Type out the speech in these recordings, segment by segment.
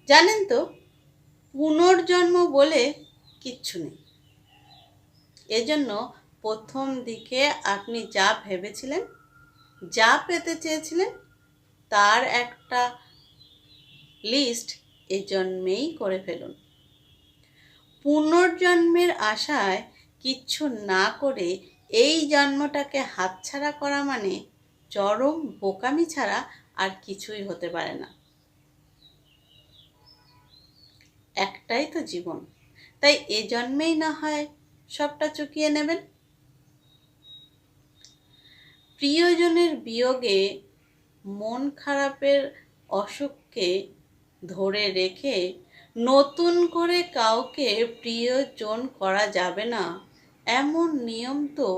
জানেন তো, পুনর্জন্ম বলে কিচ্ছু নেই। এজন্য প্রথম দিকে আপনি যা ভেবেছিলেন, যা পেতে চেয়েছিলেন, তার একটা লিস্ট এ জন্মেই করে ফেলুন। পুনর্জন্মের আশায় কিচ্ছু না করে এই জন্মটাকে হাতছাড়া করা মানে চরম বোকামি ছাড়া আর কিছুই হতে পারে না। একটাই তো জীবন, তাই এ জন্মেই না হয় সবটা চুকিয়ে নেবেন। প্রিয়জনের বিয়োগে মন খারাপের অসুখকে ধরে রেখে নতুন করে কাউকে প্রিয়জন করা যাবে না, এমন নিয়ম তো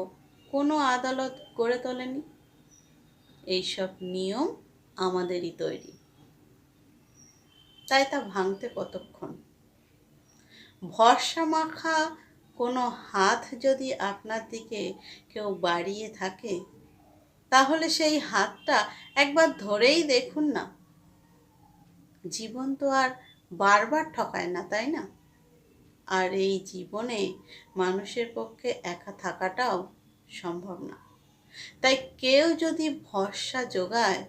কোনো আদালত গড়ে তোলেনি। এইসব নিয়ম আমাদেরই তৈরি, তাই তা ভাঙতে কতক্ষণ? ভরসা মাখা কোনো হাত যদি আপনার দিকে কেউ বাড়িয়ে থাকে, তাহলে সেই হাতটা একবার ধরেই দেখুন না। জীবন তো আর বারবার ঠকায় না, তাই না? আর এই জীবনে মানুষের পক্ষে একা থাকাটাও সম্ভব না। তাই কেউ যদি ভরসা জোগায়,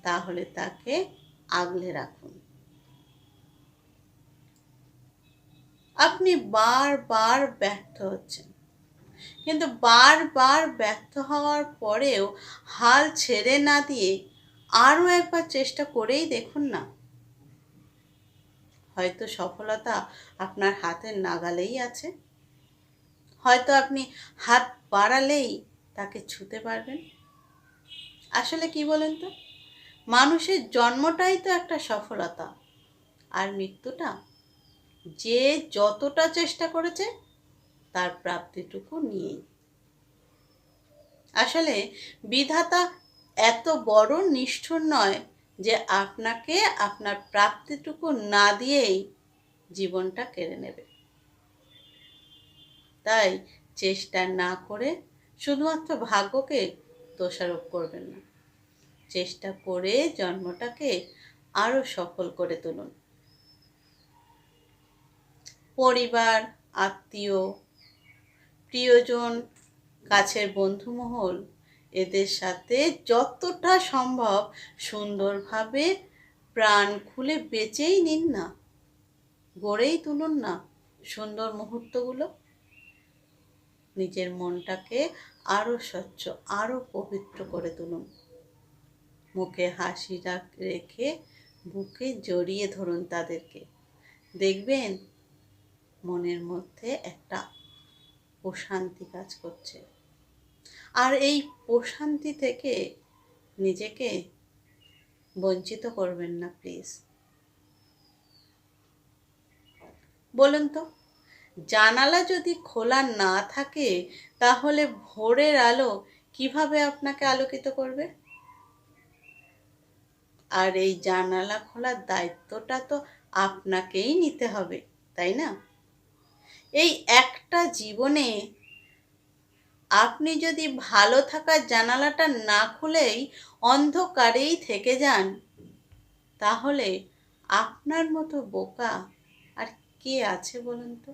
তাহলে তাকে আগলে রাখুন। আপনি বারবার ব্যর্থ হচ্ছেন, কিন্তু বারবার ব্যর্থ হওয়ার পরেও হাল ছেড়ে না দিয়ে আরও একবার চেষ্টা করেই দেখুন না। হয়তো সফলতা আপনার হাতের নাগালেই আছে, হয়তো আপনি হাত বাড়ালেই তাকে ছুঁতে পারবেন। আসলে কি বলেন তো, মানুষের জন্মটাই তো একটা সফলতা, আর মৃত্যুটা যে যতটা চেষ্টা করেছে তার প্রাপ্তিটুকু নিয়েই। আসলে বিধাতা এত বড় নিষ্ঠুর নয় যে আপনাকে আপনার প্রাপ্তিটুকু না দিয়েই জীবনটা কেড়ে নেবে। তাই চেষ্টা না করে শুধুমাত্র ভাগ্যকে দোষারোপ করবেন না, চেষ্টা করে জন্মটাকে আরো সফল করে তুলুন। পরিবার, আত্মীয়, প্রিয়জন, কাছের বন্ধুমহল, এদের সাথে যতটা সম্ভব সুন্দরভাবে প্রাণ খুলে বেঁচেই নিন না, গড়েই তুলুন না সুন্দর মুহূর্তগুলো। নিজের মনটাকে আরো স্বচ্ছ, আরো পবিত্র করে তুলুন। মুখে হাসি রেখে বুকে জড়িয়ে ধরুন তাদেরকে। দেখবেন মনের মধ্যে একটা প্রশান্তি কাজ করছে। আর এই প্রশান্তি থেকে নিজেকে বঞ্চিত করবেন না প্লিজ। বলুন তো, জানালা যদি খোলা না থাকে, তাহলে ভোরের আলো কিভাবে আপনাকে আলোকিত করবে? আর এই জানালা খোলার দায়িত্বটা তো আপনাকেই নিতে হবে, তাই না? এই একটা জীবনে আপনি যদি ভালো থাকার জানালাটা না খুলেই অন্ধকারেই থেকে যান, তাহলে আপনার মতো বোকা আর কে আছে বলুন তো?